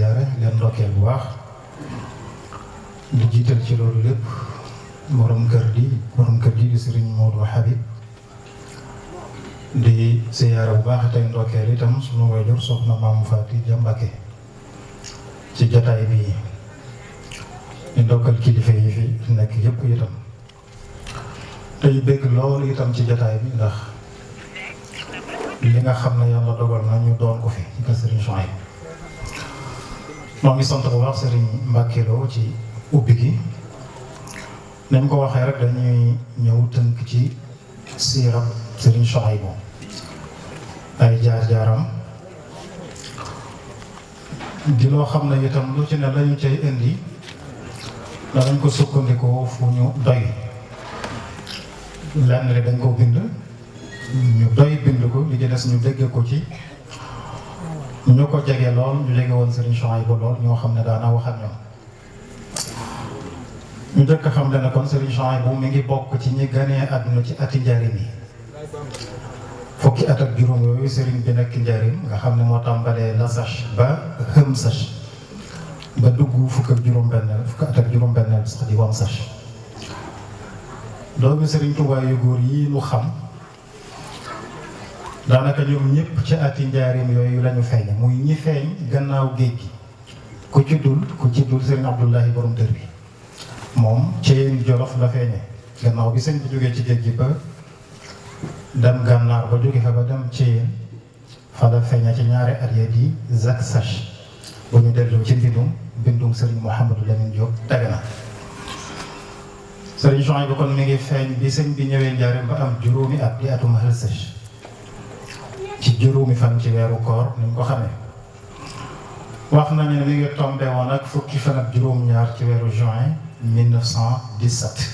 siyaare leen ndokkeel bu baax di jiital ci loolu lépp borom kër gi di Serigne Modou Habib di siyaare bu baax tey ndokkeel itam sunu waajur soxna Maam Faati Ja Mbàkke ci jataay bi di ndokkal kilifa yi fi nekk yëpp itam tey bëgg loolu itam ci jataay bi ndax li nga xam ne yàlla dogal na ñu doon ko fi ci kër Serigne Souhaïbou moo ngi sant bu baax Serigne Mbacke Lo ci ubbi gi nañ ko waxee rek dañuy ñëw tënk ci siirab Serigne Souhaïbou ay jaar-jaaram di loo xam ne itam lu ci ne lañu cay indi danañ ko sukkandikoo fu ñu doy lenn li dañ ko bind ñu doy bind ko li ci des ñu dégg ko ci ñu ko jege lool ñu jege woon Serigne Souhaïbou lool ñoo xam ne daana wax ak ñoom ñu njëkk a xam ne kon Serigne Souhaïbou mi ngi bokk ci ñi ganee àdduna ci ati njaarim yi fukki at ak juróom yooyu Serigne bi nekk njaarim nga xam ne moo tàmbalee Lasach ba Hemsach ba dugg fukki at ak juróom-benneel sax di Wamsach doomi Serigne Touba yu góor yi lu xam daanaka ñoom ñëpp ci ati njaarim yooyu lañu feeñ muy ñi feeñ gannaaw géej gi ku ci dul Serigne Abdoulahi borom dër bi moom Ceyeen Jolof la feeñe gannaaw bi sëñ bi jógee ci géej gi ba dem gànnaar ba jóge fa ba dem Ceyeen fa la feeñe ci ñaari at ya di Zaksach bu ñu delloo ci mbindum Serigne Mouhamadou Lamine Diop Dagana Serigne Souhaïbou kon mi ngi feeñ bi sëñ bi ñëwee njaarim ba am juróomi at di atum Helsach ci juróomi fan ci weeru koor ni ñu ko xamee wax nañu ne mi ngi tombé woon ak fukki fan ak juróom-ñaar ci weeru juin 1917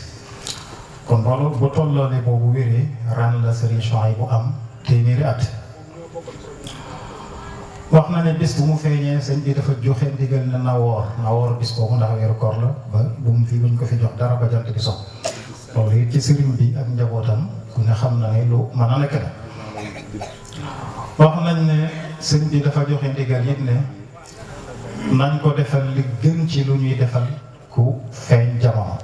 kon loolu bu tolloole boobu wéree ren la Serigne Souhaïbou am téeméeri at wax na ne bis bu mu feeñee sëñ bi dafa joxe ndigal ne na woor bis boobu ndax weeru koor la ba bu mu fi buñ ko fi jox dara ba jant bi so loolu it ci sëriñ bi ak njabootam ku ne xam na ne lu mën a nekk la wax nañ ne sëñ bi dafa joxe ndigal it ne nañ ko defal li gën ci lu ñuy defal ku feeñ jamono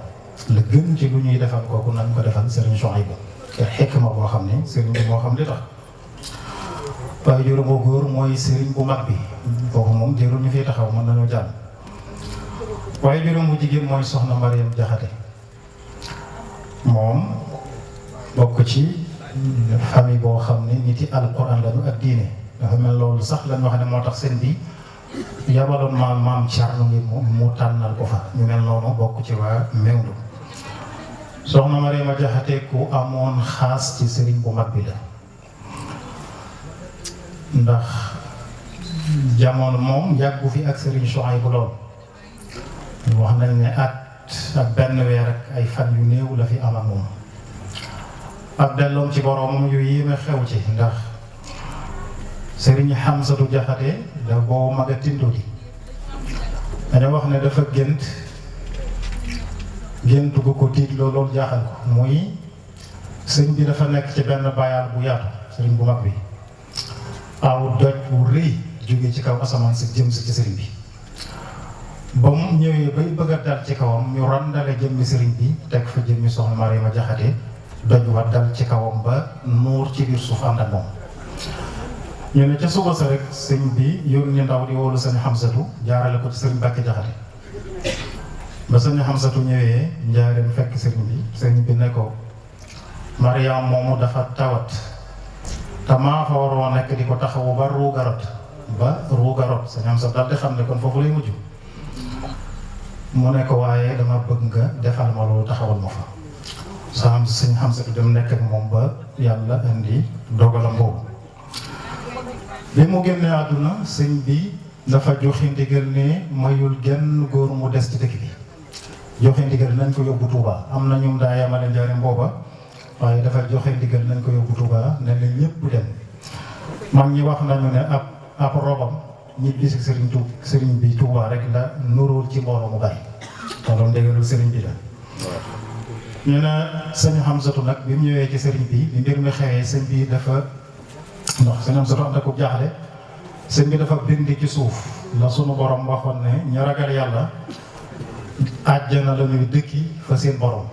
li gën ci lu ñuy defal kooku nañ ko defal Serigne Souhaïbou te xekk ma boo xam ne sëriñ bi moo xam li tax waaye juróom bu góor mooy sëriñ bu mag bi kooku moom jërul ñu fiy taxaw mën nañoo jàll waaye juróom bu jigéen mooy soxna Mariam Jaxate moom bokk ci famille boo xam ne nit yi alquran lañu ak diine dafa mel loolu sax lañ wax ne moo tax sëñ bi yabaloon maam Thierno ngi mu tànnal ko fa ñu mel noonu bokk ci waa Mewndu soxna Mariama Jaxate ku amoon xaas ci sëriñ bu mag bi la ndax jamono moom yàggu fi ak Serigne Souhaïbou lool wax nañ ne at ak benn weer ak ay fan yu néew la fi am ak moom ak delloom ci boroomam yu yéeme xew ci ndax Serigne Hamsatu Jaxate da boo mag a tindodi dañoo wax ne dafa gént gu ko tiit loolu jaaxal ko muy sëñ bi dafa nekk ci benn bayaal bu yaatu sëriñ bu mag bi aw doj bu rëy jóge ci kaw asamaan si jëm si ci sëriñ bi ba mu ñëwee bay bëgg a dal ci kawam ñu randale jëmmi sëriñ bi teg fa jëmmi soxna Mariama Jaxate doj wa dal ci kawam ba nuur ci biir suuf ànd ak moom ñu ne ca suba sa rek sëñ bi yónni ndaw di woolu sëñ Hamsatu jaarale ko ci sëriñ Mbàkke Jaxate ba sëñ Hamsatu ñëwee njaareem fekk sëriñ bi ne ko Mariam moomu dafa tawat te maa fa waroon nekk di ko taxawu ba ruugarot sëñ Hamsatu daal di xam ne kon foofu lay mujj mu ne ko waaye dama bëgg nga defal ma loolu taxawal ma fa sëñ Hamsatu dem nekk ak moom ba yàlla indi dogalam boobu bi mu génnee àdduna sëñ bi dafa joxe ndigal ne mayul genn góor mu des ci dëkk bi joxe ndigal nañ ko yóbbu Touba am na ñum daa yamale njaarim booba waaye dafa joxe ndigal nañ ko yóbbu Touba ne la ñëpp dem mag ñi wax nañu ne ab robam ñibbi si sëriñ bi Touba rek la nuróol ci mbooloo mu bari te loolu ndigalul sëriñ bi la ñu ne sëñ Hamsatu nag bi mu ñëwee ci sëriñ bi mbir mi xewee sëñ bi dafa ndox sëñ Hamsatu am na ko jaaxle sëñ bi dafa bind ci suuf la sunu borom waxoon ne ñu ragal yàlla àjjana la ñuy dëkki fa seen borom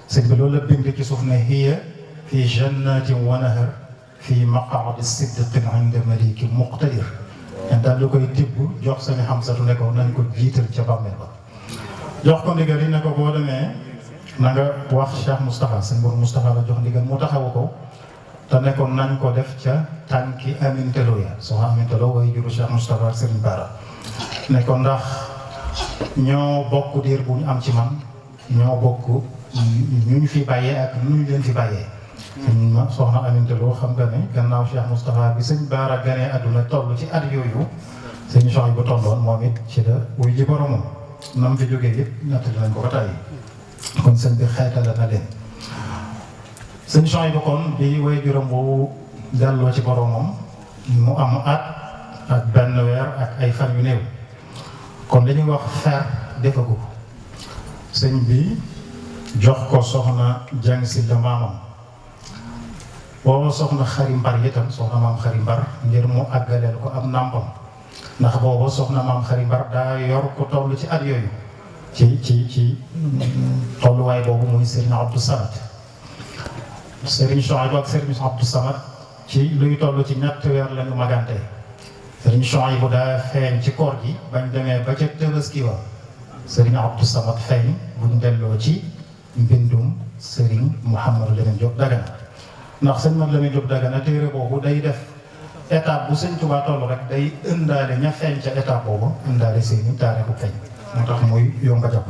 sëñ bi loolu la bind ci suuf ne hiya fi jannatin wa nahar fi maqaadi sidqin inda malikin muqtadir en daal lu koy tibb jox sañu Xamsatu ne ko nañ ko jiital ca bàmmeel ba jox ko ndigal yi ne ko boo demee na nga wax Cheikh Moustapha sëñ Bour Moustapha la jox ndigal mu taxawu ko te ne ko nañ ko def ca tànki Amintelo ya soxna Amintelo way juru Cheikh Moustapha ak Serigne Bara ne ko ndax ñoo bokk diir bu ñu am ci man ñoo bokk ñu ñu fi bàyyee ak nu ñu leen fi bàyyee soxna Amintelo xam nga ne gannaaw Cheikh Moustapha bi sëñ Bara ganee àdduna toll ci at yooyu sëñ Soxna bu tolloon moom it ci la wuy ji boromam nam fi jógee yëpp nattali nañ ko ba tàyyi kon sëñ bi xeetale na leen sëñ Soxna bu kon bi way juróom boobu delloo ci boromam mu am at ak benn weer ak ay fan yu néew kon dañuy wax fer defagu ko sëñ bi jox ko soxna jàng si la maamam booba soxna xari mbar itam soxna maam xari mbar ngir mu àggaleel ko am nàmpam ndax booba soxna maam xari mbar daa yor ko toll ci at yooyu ci tolluwaay boobu muy Serigne Abdou Samad Serigne Chouaïbou ak Serigne Abdou Samad ci luy toll ci ñetti weer lañu magante Serigne Chouaïbou daa feeñ ci koor gi bañ demee ba ca Tabaski wa Serigne Abdou Samad feeñ buñ delloo ci mbindum Serigne Mouhamadou Lamine Diop Dagana ndax sëñ Mouhamadou Lamine Diop Dagana téere boobu day def étape bu sëñ Tuubaa toll rek day ëndaale ña feeñ ca étape boobu ëndaale seeni taarixu feeñ moo tax muy yomba jàpp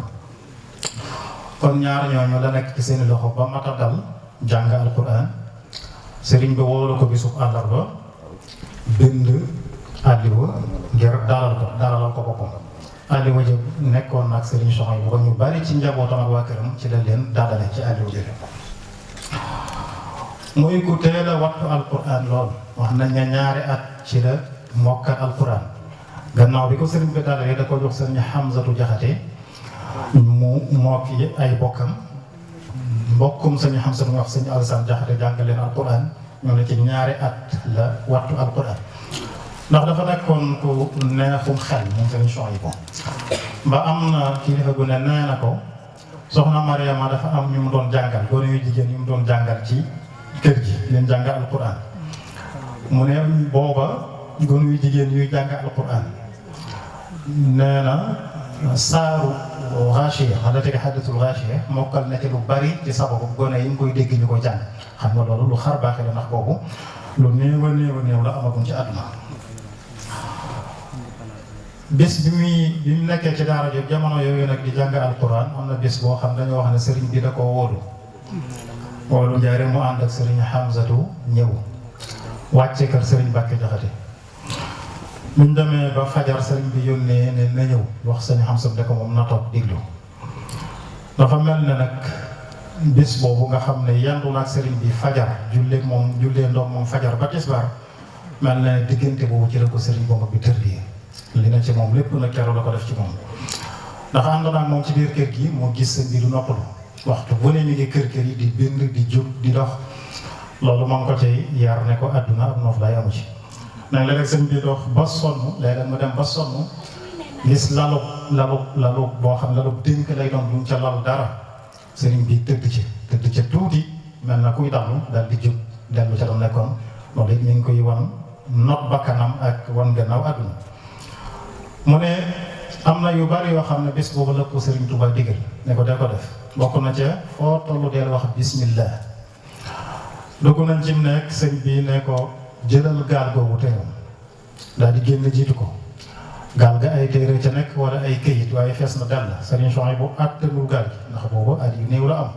kon ñaar ñooñu la nekk ci seeni loxo ba mata dal jàng alquran sëriñ bi woolu ko bisub àllarba bind àlliwa ngir dalalal ko boppam àlliwa jëb nekkoon nag sëriñ Soxna bu ko ñu bari ci njabootam ak waa këram ci la leen dalale ci àlliwa jëb muy ku teel a wattu alquran lool wax nañ ne ñaari at ci la mokkal alquran gannaaw bi ko sëriñ bi dalalee da ko jox sëriñ Xamsatu Jaxate mu mokki ay bokkam mbokkum sëriñ Xamsatu mu wax sëriñ Alassane Jaxate jàngaleen alquran ñoo ne ci ñaari at la wattu alquran ndax dafa nekkoon ku neexum xel moom sëriñ Sohaybu ba am na kilifa gu ne nee na ko soxna Mariama dafa am ñu mu doon jàngal gone yu jigéen ñu mu doon jàngal ci kër gi leen jàng alquran mu ne booba gone yu jigéen yuy jàng alquran nee na saaru Gaashiya xanaa tege xaddatul Gaashiya mokkal na ci lu bari ci sababu gone yi ñu koy dégg ñu koy jàng xam nga loolu lu xar baaxee la ndax boobu lu néew a néew la amagum ci àdduna bés bi mu nekkee ci daara jooju jamono yooyu nag di jàng alquran am na bés boo xam dañoo wax ne sëriñ bi da koo wóolu njaare mu ànd ak sëriñ Xamsatu ñëw wàcce kër sëriñ Mbàkke Jaxate buñ demee ba fajar sëriñ bi yónnee ne na ñëw wax sëriñ Xamsatu ne ko moom na toog diglu dafa mel ne nag bés boobu nga xam ne yandu nag sëriñ bi fajar jullee ndoom moom fajar ba tisbaar mel ne diggante boobu ci la ko sëriñ boobu bi tërbiyee li na ci moom lépp nag keroog la ko def ci moom ndax ànd naag moom ci biir kër gi moo gis sëñ bi du noppalu waxtu bu ne mi ngi kër yi di bind di jóg di dox loolu moo ngi ko cay yar ne ko àdduna ak noof lay amu ci nag léeg-léeg sëñ bi dox ba sonn léeg-léeg mu dem ba sonn gis lalu boo xam lalu dénk lay doon duñ ca lal dara sëriñ bi tëdd ca tuuti mel na kuy dallu daal di jóg dellu ca doon nekkoon loolu it mi ngi koy wan not bakkanam ak wan gannaaw àdduna mu ne am na yu bari yoo xam ne bés boobu la ko sëriñ Tuubaa digal ne ko dee ko def bokk na ca foo tollu deel wax bismillah dugg nañ ci nekk sëñ bi ne ko jëlal gaal googu te moom daal di génn jiitu ko gaal ga ay téere ca nekk wala ay këyit waaye fees na dell sëriñ Sohaybu bu àttanul gaal gi ndax boobu at yu néew la am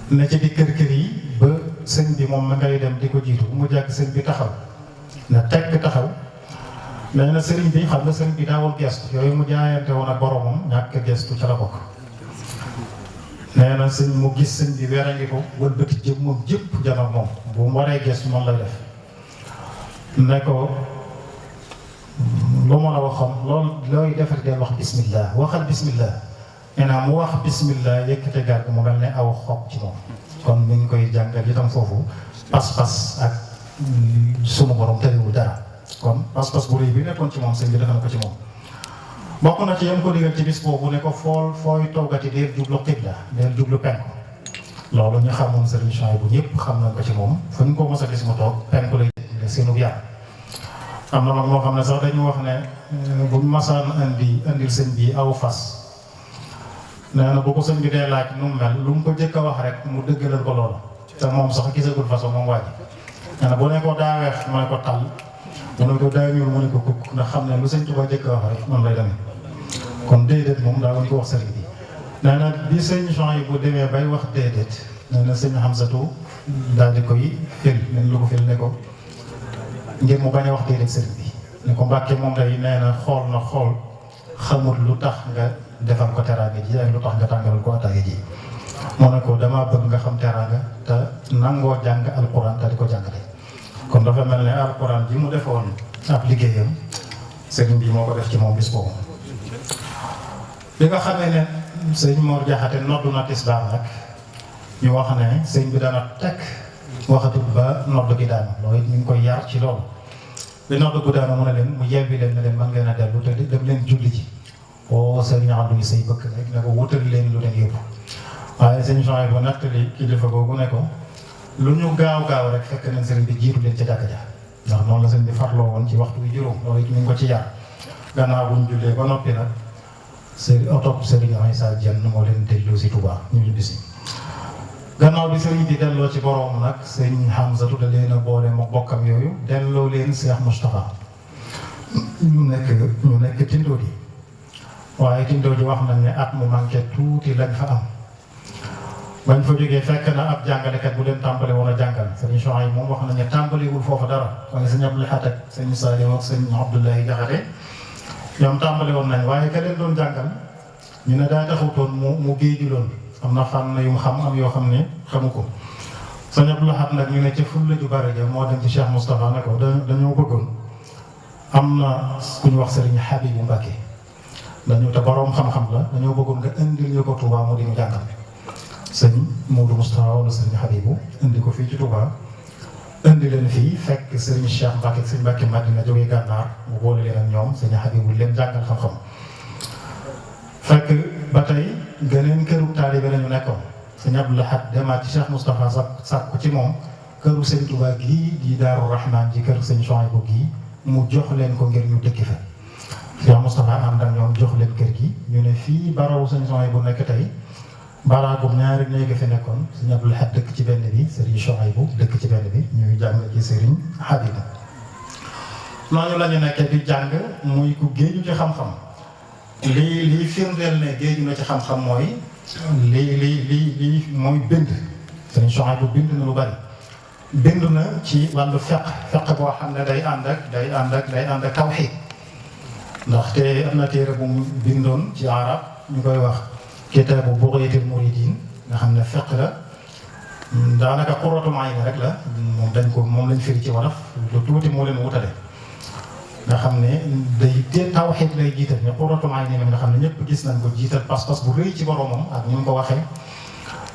ne ci di kër yi ba sëñ bi moom ma ngay dem di ko jiitu mu jàkk sëñ bi taxaw na tekk taxaw nee na sëriñ bi xam nga sëriñ bi daawul gestu yooyu mu jaayante woon ak boromam ñàkk gestu ca la bokk nee na sëñ mu gis sëñ bi werangi ko wëlbati jëm moom jëpp jam ak moom bu mu waree gestu noonu lay def ne ko lu ma la waxoon loolu looy defar deel wax bismillah waxal bismillah nee naa mu wax bismillah yëkkate gaal gi mu mel ne aw xob ci moom kon mi ngi koy jàngal itam foofu pas-pas ak sunu borom tëriwul dara kon pas-pas bu rëy bi nekkoon ci moom sëñ bi defe na ko ci moom. bokk na ci yam ko digal ci bis boobu ne ko fooy toogati deel jublu xibla deel jublu penku. loolu ñu xamoon Serigne Souhaïbou bu ñëpp xam nañ ko ci moom fu ñu ko mos a gis mu toog penku lay seenu yàlla. am na mag moo xam ne sax dañu wax ne buñ masaan indil sëñ bi aw fas nee na bu ko sëñ bi dee laaj nu mu mel lu mu ko jëkk a wax rek mu dëggalal ko loolu te moom sax gisagul façon moom waa ji nee na bu ne ko daa weex mu ne ko tàll mu ne ko daa ñuul mu ne ko kukk ndax xam ne lu sëñ Tuubaa jëkk a wax rek noonu lay demee kon déedéet moom daa woon ko wax sëriñ bi nee na bi sëñ Souhaïbou bu demee bay wax déedéet nee na sëñ Hamsatu daal di koy fil nen lu ko fil ne ko ngir mu bañ a wax déedéet sëriñ bi ne ko Mbàkke moom day nee na xool xamul lu tax nga defal ko teraanga ji ak lu tax nga tàngalal ko ataaya ji moo ne ko damaa bëgg nga xam teraanga te nangoo jàng alquran te di ko jàngale kon dafa mel ne alquran ji mu defoon ab liggéeyam sëriñ bi moo ko def ci moom bis boobu. bi nga xamee ne sëñ Mor Jaxate noddu na tisbaar nag ñu wax ne sëñ bi dana teg waxatul ba nodd gi daanu loolu it ñu ngi koy yar ci loolu bi nodd gu daanu mu ne leen mu yebbi leen ne leen mën ngeen a dellu te dem leen julli ji oo sëñ Abdou yi say bëkk rek ne ko wutal leen lu leen yóbbu waaye sëñ Souhaïbou bu nattali kilifa googu ne ko lu ñu gaaw rek fekk nañ sëriñ bi jiitu leen ca jàkka ja ndax noonu la sëñ bi farloo woon ci waxtu wi juróom loolu it ñu ngi ko ci yar gannaaw buñ jullee ba noppi nag otop sëriñ Issa Diène moo leen delloo si Touba ñu ñu bisi gannaaw bi sëriñ bi delloo ci borom nag sëriñ Hamsatu da leen a boole mo bokkam yooyu delloo leen Cheikh Moustapha ñu nekk tindoo di waaye tindoo di wax nañ ne at mu manqué tuuti lañ fa am bañ fa jógee fekk na ab jàngalekat bu leen tàmbale woon a jàngal sëriñ Souhaïbou moom wax nañ ne tàmbaliwul foofu dara waaye sëñ Abdou Lahad ak sëñ Saliou ak sëñ Abdoulaye Jaxate ñoom tàmbali woon nañ waaye ka leen doon jàngal ñu ne daa taxutoon mu géeju loon am na fànn yu mu xam am yoo xam ne xamu ko sëñ Abdou Lahad nag ñu ne ca fulla ju bare ja moo dem ci Cheikh Moustapha ne ko dañoo bëggoon am na ku ñu wax sëriñ Habibou Mbacké te boroom xam-xam la dañoo bëggoon nga indil ñu ko Touba mu di ñu jàngal sëñ Modou Moustapha wala sëriñ Habibou indi ko fii ci Touba indi leen fii fekk sëriñ Cheikh Mbacké ak sëriñ Mbacké Madina jógee Gànnaar mu boole leen ak ñoom sëriñ Habibou leen jàngal xam-xam fekk ba tey geneen këru taalibe lañu nekkoon sëriñ Abdou Lahad demaat ci Cheikh Moustapha sàkku ci moom këru sëriñ Touba gii di Daaru Rahman ji kër sëriñ Souhaïbou gii mu jox leen ko ngir ñu dëkki fa Cheikh Moustapha ànd ak ñoom jox leen kër gi ñu ne fii barawu sëriñ Souhaïbou nekk tey baraagum ñaari néegi fi nekkoon sëriñ Abdou Lahad dëkk ci benn bi sëriñ Souhaïbou dëkk ci benn bi ñuy jàng ci sëriñ Habibou noonu la ñu nekkee di jàng muy ku géeju ci xam-xam lii firndeel ne géeju na ci xam-xam mooy lii mooy bind sëriñ Souhaïbou bind na lu bari bind na ci wàllu fiqh boo xam ne day ànd ak tawxiid ndaxte am na téere bu mu bindoon ci arab ñu koy wax kitaabu Bughyatil Muridiin nga xam ne fiqh la daanaka qurratul ayni rek la moom lañ firi ci wolof lu tuuti moo leen wutale nga xam ne day tawxiid lay jiital mais qurratul ayni nga xam ne ñëpp gis nañ ko jiital pas-pas bu rëy ci boromam ak ni mu ko waxee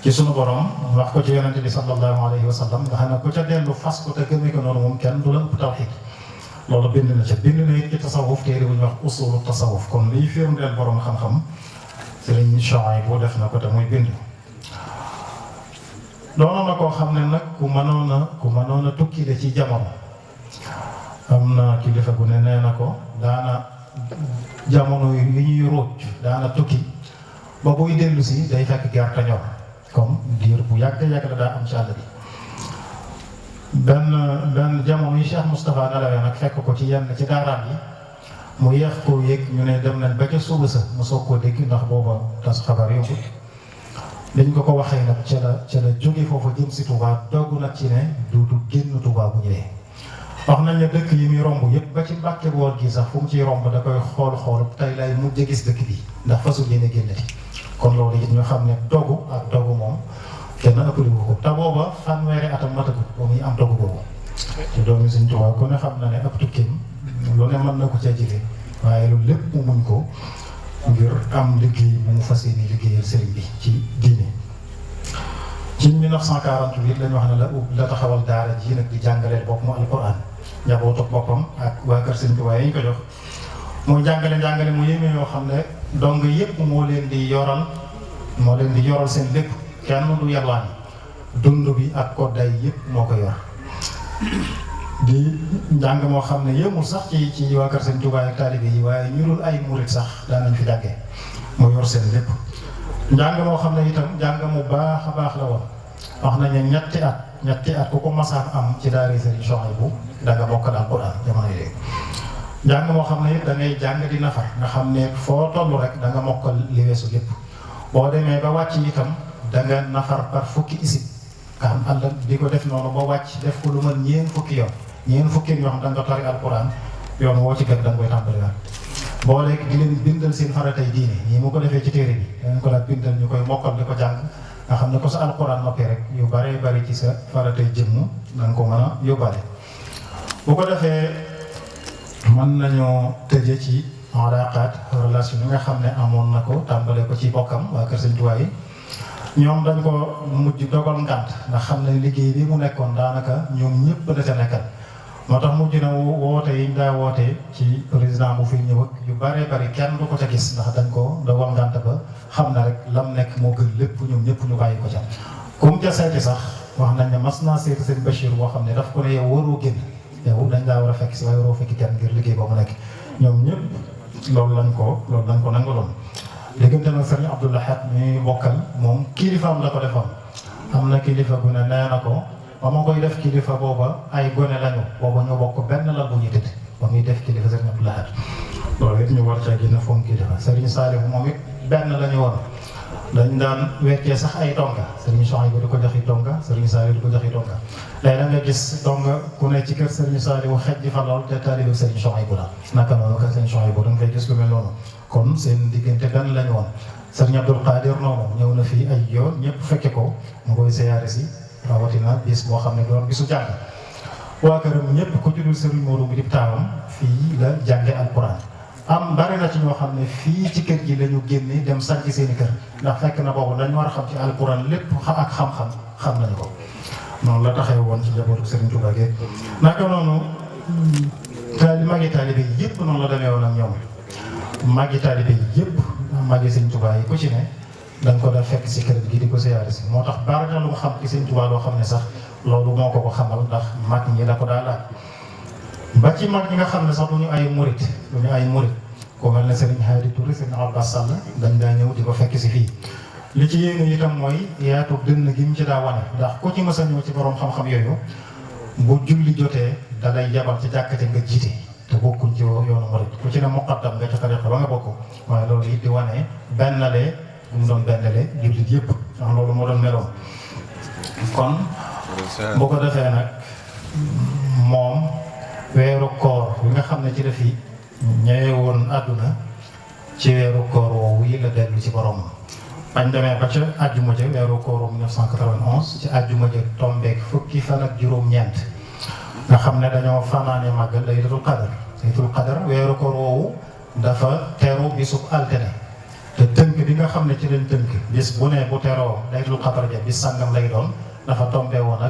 ci sunu borom wax ko ci yonente bi sallallahu alayhi wa sallam nga xam ne ku ca dellu fas ko te gëmee ko noonu moom kenn du la ëpp tawxiid loolu bind na ca bind na it ci tasawuf téere bu ñuy wax usulu tasawuf kon liy firndeel borom xam-xam sëriñ Souhaïbou def na ko te muy bind. doonoon na koo xam ne nag ku mënoon a tukki la ci jamono am na kilifa gu ne nee na ko daana jamono yi ñuy róoj daana tukki ba buy dellu si day fekk gerte ñor comme diir bu yàgg la daa am ci àll bi. benn jamono yi Cheikh Moustapha nelawee nag fekk ko ci yenn ci daaraam yi mu yeex koo yëg ñu ne dem nañ ba ca suba sa mu soog koo dégg ndax booba tas xabaar yombut dañ ko waxee nag ca la jóge foofu jëm si Touba dogg nag ci ne du génn Touba bu ñëwee wax nañ ne dëkk yi muy romb yëpp ba ci Mbàkke Boor gi sax fu mu ciy romb da koy xool tey lay mujj gis dëkk bi ndax fasul yéene génnati kon loolu it ñu xam ne dogu moom kenn ëppali ko te booba fanweeri atam matagut ba muy am dogu boobu te doomi Sëñ Tuubaa ku ne xam na ne ab tukkim lu ne mën na ko ca jëlee waaye loolu lépp mu muñ ko ngir am liggéey bu mu fas yéene liggéeyal sëriñ bi ci diine. ci 1948 lañu wax ne la taxawal daara ji nag di jàngaleel bopp mu alquran njabootu boppam ak waa kër Sëriñ Tuubaa yi ñu ko jox muy jàngale mu yéeme yoo xam ne dong yëpp moo leen di yoral seen lépp kenn du yalwaani dund bi ak kodday yëpp moo ko yor di njàng moo xam ne yëmul sax ci waa kër Sëriñ Tuubaa ak taalibe yi waaye ñu dul ay murit sax daanañ fi jàngee moo yor seen lépp njàng moo xam ne itam njàng mu baax a baax la woon wax nañu ñetti at ku ko masaan am ci daara Sëriñ Souhaïbou da nga mokkal alquran jamono yi njàng moo xam ne it da ngay jàng di nafar nga xam ne foo toll rek da nga mokkal li weesu lépp boo demee ba wàcc itam da nga nafar par fukki isib nga xam àll di ko def noonu ba wàcc def ko lu mën ñeen fukki yoo xam da nga tari alquran yoon woo ci gën da nga koy tàmbaliwaat boo léegi di leen bindal seen faratay diine ñii mu ko defee ci téere bi danañ ko daal bindal ñu koy mokkal di ko jàng nga xam ne ko sa alquran noppee rek yu bare bari ci sa faratay jëmm da nga ko mën a yóbbaale bu ko defee mën nañoo tëje ci alaqaat relation yi nga xam ne amoon na ko tàmbalee ko ci bokkam waa kër Sëriñ Tuubaa yi ñoom dañ ko mujj dogal ngànt ndax xam ne liggéey bi mu nekkoon daanaka ñoom ñëpp da ca nekkal moo tax mujj na woote yi ñu daa woote ci président bu fi ñëw ak yu bare bari kenn du ko ca gis ndax dañ ko dogal ngànt ba xam na rek lam nekk moo gën lépp ñoom ñëpp ñu bàyyi ko ca comme ca seeti sax wax nañ ne mas naa seeti seen Bachir boo xam ne daf ko ne yow waroo génn yow dañ daa war a fekk si waaye waroo fekki kenn ngir liggéey ba mu nekk ñoom ñëpp loolu lañ ko nangaloon diggante nag sëriñ Abdou Lahad mi bokkal moom kilifaam la ko defoon am na kilifa gu ne nee na ko ba ma koy def kilifa booba ay gone lañu booba ñu bokk benn la bu ñu tëdd ba muy def kilifa sëriñ Abdou Lahad loolu it ñu war caa gën a fonk kilifa sëriñ Saliou moom it benn la ñu woon dañ daan weccee sax ay donga sëriñ Souhaïbou di ko joxi donga sëriñ Saliou di ko joxi donga léegi da nga gis donga ku ne ci kër sëriñ Saliou xej di fa lool te taalibe sëriñ Souhaïbou la naka noonu kër sëriñ Souhaïbou da nga fay gis lu mel noonu kon seen diggante benn lañu woon sëriñ Abdul Qadir noonu ñëw na fii ay yoon ñëpp fekke ko mu koy siyaare si rawatina bis boo xam ne doon bisu jàng waa këram ñëpp ko judul sëriñ Modou bi di taawam fii la jànge alquran bari na ci ñoo xam ne fii ci kër gi la ñu génne dem sànc seen i kër ndax fekk na boobu dañ war a xam ci alquran lépp ak xam-xam xam nañu ko noonu la taxee woon ci njabootu Sëriñ Tuubaa gi naka noonu magi taalibe yi yëpp noonu la demee woon ak ñoom magi taalibe yi yëpp magi Sëriñ Tuubaa yi ku ci ne dañ ko def fekk si kër gi di ko siyaare si moo tax bari na lu mu xam ci Sëriñ Tuubaa loo xam ne sax loolu moo ko xamal ndax mag ñi la ko daa laaj ba ci mag ñi nga xam ne sax du ñu ay murit ku mel ne Serigne Hadi Touré Serigne Abbas Sall dañ daa ñëw di ko fekk si fii li ci yéene itam mooy yaatu dënn gi mu ci daa wane ndax ku ci mës a ñëw ci borom xam-xam yooyu bu julli jotee da lay yabal ci jàkkate nga jiite te bokkuñ ci yoonu murit ku ci ne muqaddam nga ci tariqa ba nga bokk waaye loolu it di wane bennale bu mu doon bennale jullit yëpp ndax loolu moo doon meloon kon bu ko defee nag moom weeru koor bi nga xam ne ci def yi ñëwee woon àdduna ci weeru koor woowu yi la dellu ci borom bañ demee ba ca àjjuma ja weeru kooru 1991 ci àjjuma ja tombeek fukki fan ak juróom-ñeent nga xam ne dañoo fanaane màggal laylatul qadar weeru koor woowu dafa teru bisub altine te tënk bi nga xam ne ci leen tënk bis bu ne bu teroo laylatul qadar ja bis sàngam lay doon dafa tombee woon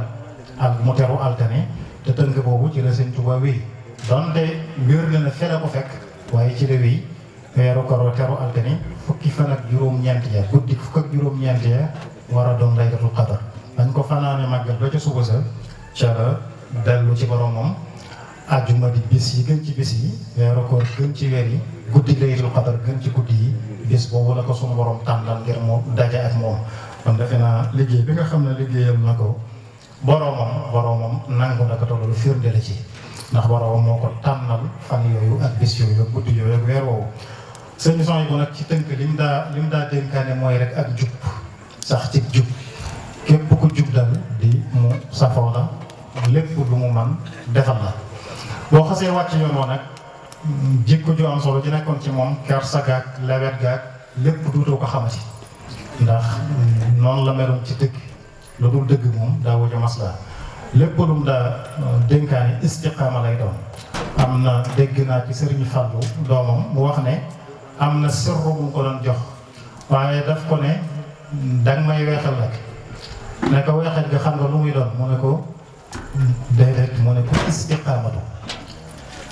ak mu teru altine te tënk boobu ci la Sëriñ Tuubaa wéy donte wér na ne fele ko fekk waaye ci la wéy weeru koor teru altine fukki fan ak juróom-ñeent ya guddi fukk ak juróom-ñeent ya war a doon laylatul qadar dañ ko fanaane màggal ba ca suba sa ca la dellu ci boromam àjjuma di bis yi gën ci bis yi weeru koor gën ci weer yi guddi laylatul qadar gën ci guddi yi bis boobu la ko sunu borom tànnal ngir mu daje ak moom kon defe naa liggéey bi nga xam ne liggéeyal na ko boromam nangu na ko tollu firnde la ci ndax boromam moo ko tànnal fan yooyu ak bis yooyu ak guddi yooyu ak weer woowu sëñ Souhaïbou nag ci tënk li mu daa dénkaane mooy rek ak jub sax ci jub képp ku jub dal di mu safoo la lépp lu mu man defal la boo xasee wàcc yoon woo nag jikko ju am solo ci nekkoon ci moom kersa gaag lewet gaag lépp duutoo ko xamati ndax noonu la meloon ci dëgg lu dul dëgg moom daa wuja masla lépp lu mu daa dénkaane istiqaama lay doon am na dégg naa ci Sëriñ Fàllu doomam mu wax ne am na sirru mu ko doon jox waaye daf ko ne danga may weexal nag ne ko weexal nga xam nga lu muy doon mu ne ko déedéet mu ne ku istiqaamatu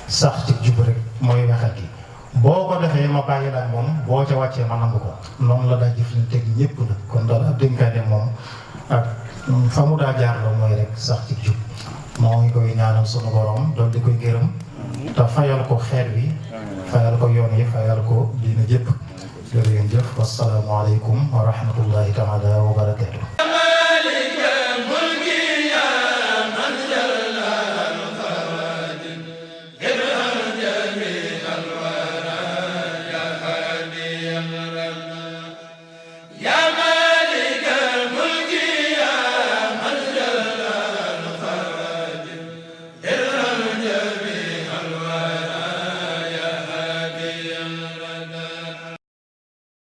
sax ci jub rek mooy wexal gi boo ko defee ma bàyyi la moom boo ca wàccee ma nangu ko noonu la daa jëflanteeg ñëpp nag kon daal ab dénkaane moom ak fa mu daa jaarloo mooy rek sax ci jub moo ngi koy ñaanal sunu borom doon di koy gërëm te fayal ko xeet wi fayal ko yoon yi fayal ko diina jëpp jërë ngeen jëf wassalaamu aleykum wa rahmatullahi taala wa barakatuh